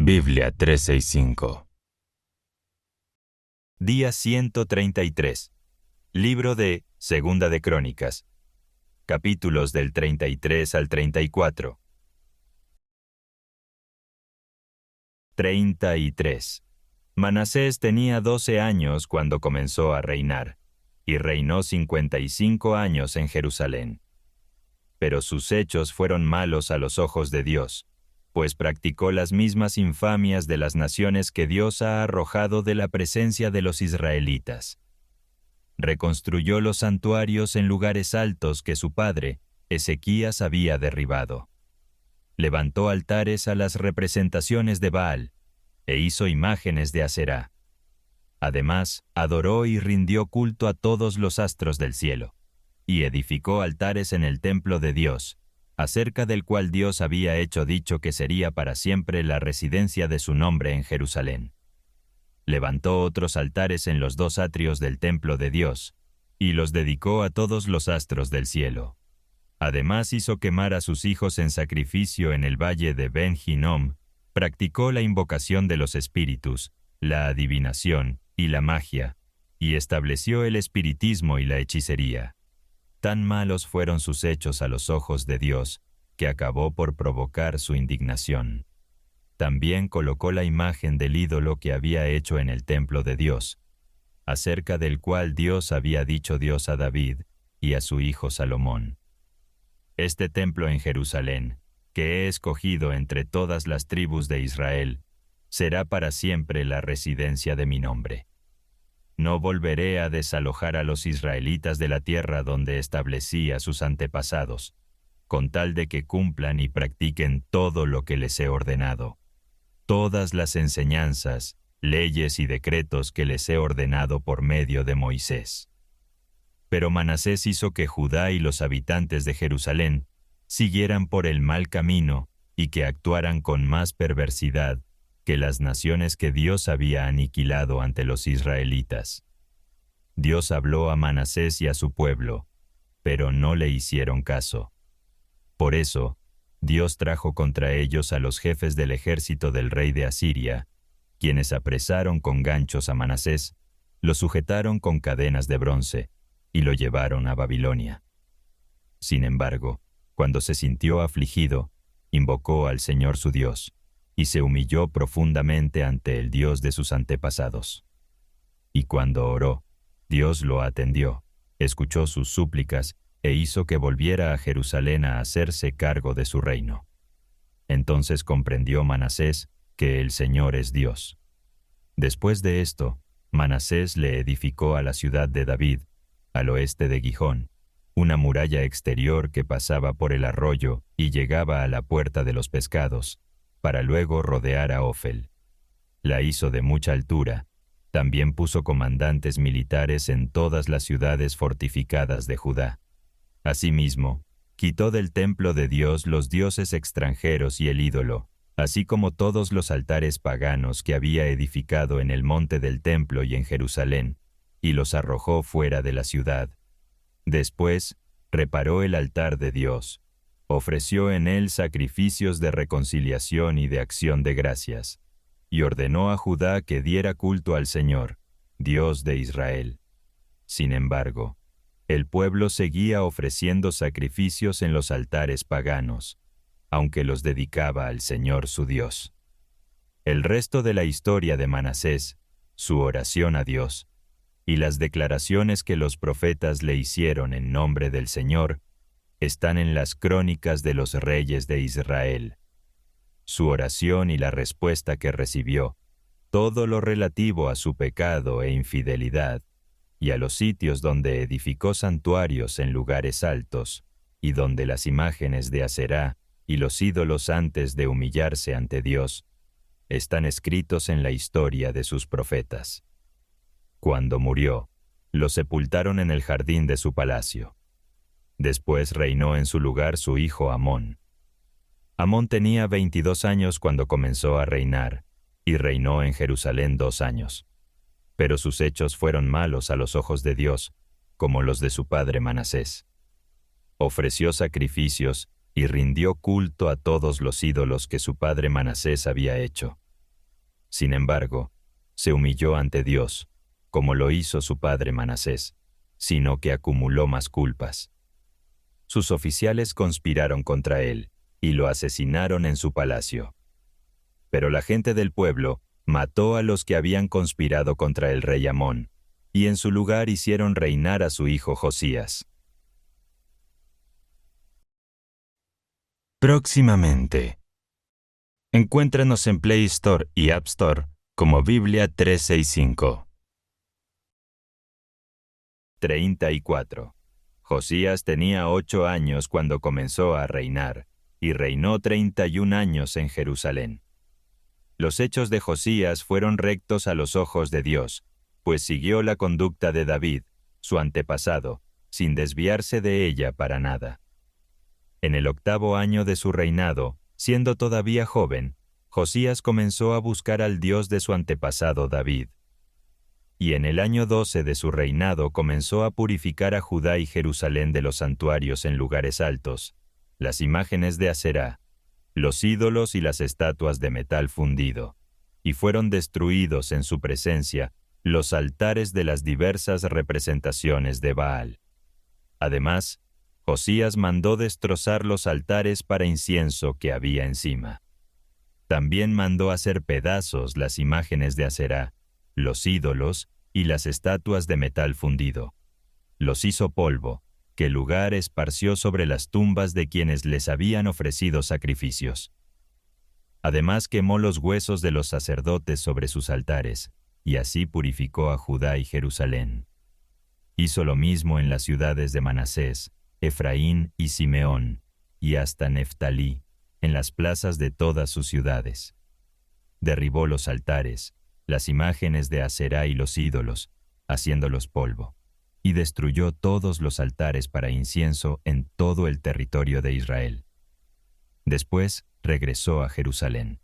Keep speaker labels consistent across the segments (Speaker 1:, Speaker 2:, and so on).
Speaker 1: Biblia 365.
Speaker 2: Día 133. Libro de Segunda de Crónicas. Capítulos del 33 al 34. 33. Manasés tenía 12 años cuando comenzó a reinar, y reinó 55 años en Jerusalén. Pero sus hechos fueron malos a los ojos de Dios, pues practicó las mismas infamias de las naciones que Dios ha arrojado de la presencia de los israelitas. Reconstruyó los santuarios en lugares altos que su padre, Ezequías, había derribado. Levantó altares a las representaciones de Baal, e hizo imágenes de Aserá. Además, adoró y rindió culto a todos los astros del cielo, y edificó altares en el templo de Dios, acerca del cual Dios había hecho dicho que sería para siempre la residencia de su nombre en Jerusalén. Levantó otros altares en los dos atrios del templo de Dios, y los dedicó a todos los astros del cielo. Además hizo quemar a sus hijos en sacrificio en el valle de Ben Hinnom, practicó la invocación de los espíritus, la adivinación y la magia, y estableció el espiritismo y la hechicería. Tan malos fueron sus hechos a los ojos de Dios, que acabó por provocar su indignación. También colocó la imagen del ídolo que había hecho en el templo de Dios, acerca del cual Dios había dicho Dios a David y a su hijo Salomón: Este templo en Jerusalén, que he escogido entre todas las tribus de Israel, será para siempre la residencia de mi nombre. No volveré a desalojar a los israelitas de la tierra donde establecí a sus antepasados, con tal de que cumplan y practiquen todo lo que les he ordenado, todas las enseñanzas, leyes y decretos que les he ordenado por medio de Moisés. Pero Manasés hizo que Judá y los habitantes de Jerusalén siguieran por el mal camino y que actuaran con más perversidad que las naciones que Dios había aniquilado ante los israelitas. Dios habló a Manasés y a su pueblo, pero no le hicieron caso. Por eso, Dios trajo contra ellos a los jefes del ejército del rey de Asiria, quienes apresaron con ganchos a Manasés, lo sujetaron con cadenas de bronce y lo llevaron a Babilonia. Sin embargo, cuando se sintió afligido, invocó al Señor su Dios, y se humilló profundamente ante el Dios de sus antepasados. Y cuando oró, Dios lo atendió, escuchó sus súplicas e hizo que volviera a Jerusalén a hacerse cargo de su reino. Entonces comprendió Manasés que el Señor es Dios. Después de esto, Manasés le edificó a la ciudad de David, al oeste de Gijón, una muralla exterior que pasaba por el arroyo y llegaba a la puerta de los pescados, para luego rodear a Ofel. La hizo de mucha altura. También puso comandantes militares en todas las ciudades fortificadas de Judá. Asimismo, quitó del templo de Dios los dioses extranjeros y el ídolo, así como todos los altares paganos que había edificado en el monte del templo y en Jerusalén, y los arrojó fuera de la ciudad. Después, reparó el altar de Dios, ofreció en él sacrificios de reconciliación y de acción de gracias, y ordenó a Judá que diera culto al Señor, Dios de Israel. Sin embargo, el pueblo seguía ofreciendo sacrificios en los altares paganos, aunque los dedicaba al Señor su Dios. El resto de la historia de Manasés, su oración a Dios, y las declaraciones que los profetas le hicieron en nombre del Señor, están en las crónicas de los reyes de Israel. Su oración y la respuesta que recibió, todo lo relativo a su pecado e infidelidad, y a los sitios donde edificó santuarios en lugares altos, y donde las imágenes de Aserá y los ídolos antes de humillarse ante Dios, están escritos en la historia de sus profetas. Cuando murió, lo sepultaron en el jardín de su palacio. Después reinó en su lugar su hijo Amón. Amón tenía 22 años cuando comenzó a reinar, y reinó en Jerusalén 2 años. Pero sus hechos fueron malos a los ojos de Dios, como los de su padre Manasés. Ofreció sacrificios y rindió culto a todos los ídolos que su padre Manasés había hecho, Sin embargo, se humilló ante Dios, como lo hizo su padre Manasés, sino que acumuló más culpas. Sus oficiales conspiraron contra él y lo asesinaron en su palacio. Pero la gente del pueblo mató a los que habían conspirado contra el rey Amón, y en su lugar hicieron reinar a su hijo Josías.
Speaker 1: Próximamente. Encuéntranos en Play Store y App Store como Biblia 365.
Speaker 2: 34. Josías tenía 8 años cuando comenzó a reinar, y reinó 31 años en Jerusalén. Los hechos de Josías fueron rectos a los ojos de Dios, pues siguió la conducta de David, su antepasado, sin desviarse de ella para nada. En el 8º año de su reinado, siendo todavía joven, Josías comenzó a buscar al Dios de su antepasado David. Y en el año 12 de su reinado comenzó a purificar a Judá y Jerusalén de los santuarios en lugares altos, las imágenes de Aserá, los ídolos y las estatuas de metal fundido, y fueron destruidos en su presencia los altares de las diversas representaciones de Baal. Además, Josías mandó destrozar los altares para incienso que había encima. También mandó hacer pedazos las imágenes de Aserá, los ídolos y las estatuas de metal fundido. Los hizo polvo, que el lugar esparció sobre las tumbas de quienes les habían ofrecido sacrificios. Además quemó los huesos de los sacerdotes sobre sus altares, y así purificó a Judá y Jerusalén. Hizo lo mismo en las ciudades de Manasés, Efraín y Simeón, y hasta Neftalí, en las plazas de todas sus ciudades. Derribó los altares, las imágenes de Aserá y los ídolos, haciéndolos polvo, y destruyó todos los altares para incienso en todo el territorio de Israel. Después regresó a Jerusalén.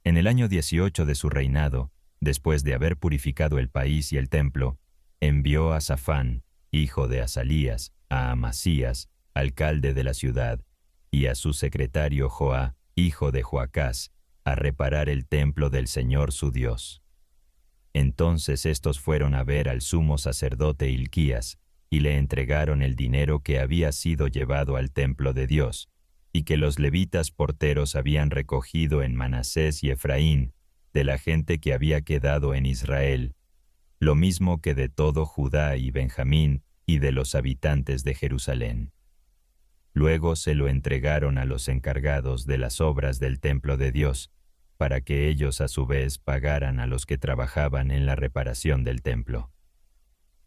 Speaker 2: En el año 18 de su reinado, después de haber purificado el país y el templo, envió a Safán, hijo de Asalías, a Amasías, alcalde de la ciudad, y a su secretario Joá, hijo de Joacás, a reparar el templo del Señor su Dios. Entonces estos fueron a ver al sumo sacerdote Hilquías, y le entregaron el dinero que había sido llevado al templo de Dios, y que los levitas porteros habían recogido en Manasés y Efraín, de la gente que había quedado en Israel, lo mismo que de todo Judá y Benjamín, y de los habitantes de Jerusalén. Luego se lo entregaron a los encargados de las obras del templo de Dios, para que ellos a su vez pagaran a los que trabajaban en la reparación del templo.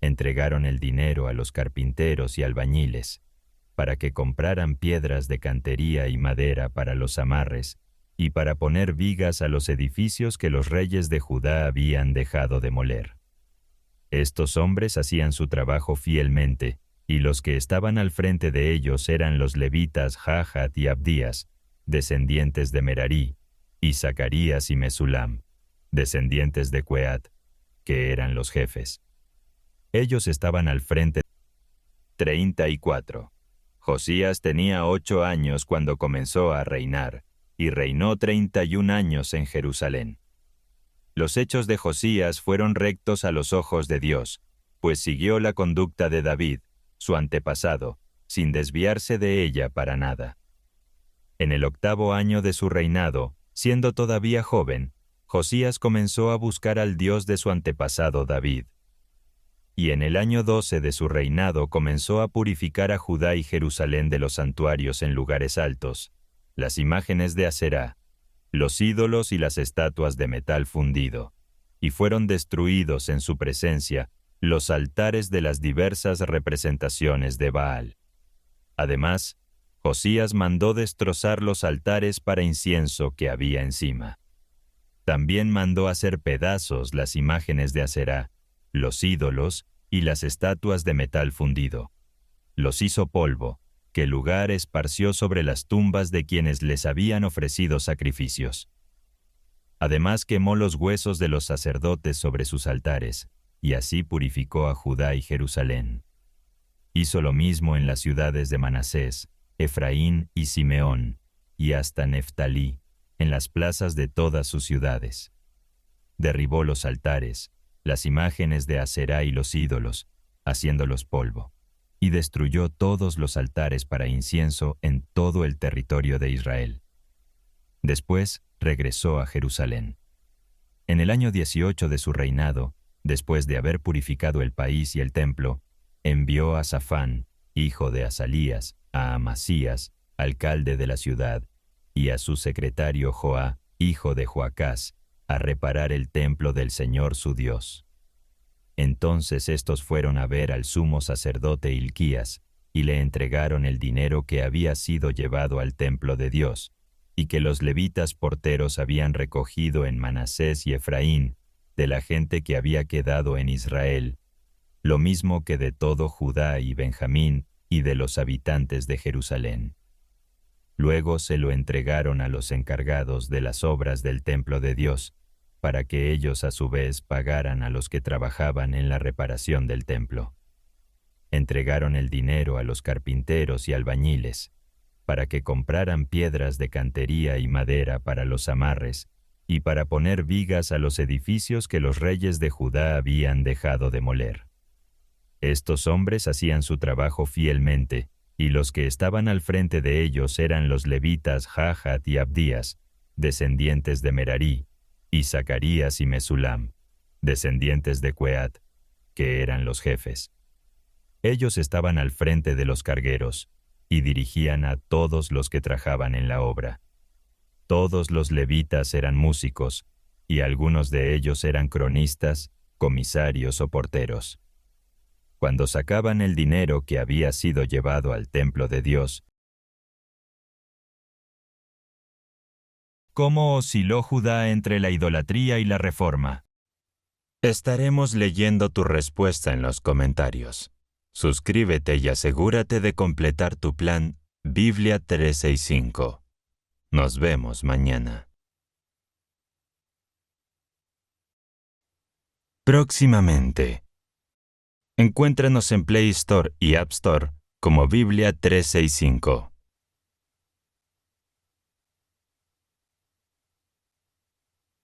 Speaker 2: Entregaron el dinero a los carpinteros y albañiles, para que compraran piedras de cantería y madera para los amarres, y para poner vigas a los edificios que los reyes de Judá habían dejado demoler. Estos hombres hacían su trabajo fielmente, y los que estaban al frente de ellos eran los levitas Jahat y Abdías, descendientes de Merarí, y Zacarías y Mesulam, descendientes de Coat, que eran los jefes. Ellos estaban al frente. 34. Josías tenía 8 años cuando comenzó a reinar, y reinó 31 años en Jerusalén. Los hechos de Josías fueron rectos a los ojos de Dios, pues siguió la conducta de David, su antepasado, sin desviarse de ella para nada. En el 8º año de su reinado, siendo todavía joven, Josías comenzó a buscar al Dios de su antepasado David. Y en el año 12 de su reinado comenzó a purificar a Judá y Jerusalén de los santuarios en lugares altos, las imágenes de Aserá, los ídolos y las estatuas de metal fundido, y fueron destruidos en su presencia los altares de las diversas representaciones de Baal. Además, Josías mandó destrozar los altares para incienso que había encima. También mandó hacer pedazos las imágenes de Aserá, los ídolos y las estatuas de metal fundido. Los hizo polvo, que el lugar esparció sobre las tumbas de quienes les habían ofrecido sacrificios. Además quemó los huesos de los sacerdotes sobre sus altares, y así purificó a Judá y Jerusalén. Hizo lo mismo en las ciudades de Manasés, Efraín y Simeón, y hasta Neftalí, en las plazas de todas sus ciudades. derribó los altares, las imágenes de Aserá y los ídolos, haciéndolos polvo, y destruyó todos los altares para incienso en todo el territorio de Israel. Después regresó a Jerusalén. En el año 18 de su reinado, después de haber purificado el país y el templo, envió a Safán, hijo de Asalías, a Amasías, alcalde de la ciudad, y a su secretario Joá, hijo de Joacás, a reparar el templo del Señor su Dios. Entonces estos fueron a ver al sumo sacerdote Hilquías, y le entregaron el dinero que había sido llevado al templo de Dios, y que los levitas porteros habían recogido en Manasés y Efraín, de la gente que había quedado en Israel, lo mismo que de todo Judá y Benjamín y de los habitantes de Jerusalén. Luego se lo entregaron a los encargados de las obras del templo de Dios, para que ellos a su vez pagaran a los que trabajaban en la reparación del templo. Entregaron el dinero a los carpinteros y albañiles, para que compraran piedras de cantería y madera para los amarres, y para poner vigas a los edificios que los reyes de Judá habían dejado demoler. Estos hombres hacían su trabajo fielmente, y los que estaban al frente de ellos eran los levitas Jahat y Abdías, descendientes de Merarí, y Zacarías y Mesulam, descendientes de Coat, que eran los jefes. Ellos estaban al frente de los cargueros, y dirigían a todos los que trabajaban en la obra. Todos los levitas eran músicos, y algunos de ellos eran cronistas, comisarios o porteros. Cuando sacaban el dinero que había sido llevado al templo de Dios, ¿cómo osciló Judá entre la idolatría y la reforma?
Speaker 1: Estaremos leyendo tu respuesta en los comentarios. Suscríbete y asegúrate de completar tu plan Biblia 365. Nos vemos mañana. Próximamente. Encuéntranos en Play Store y App Store como Biblia 365.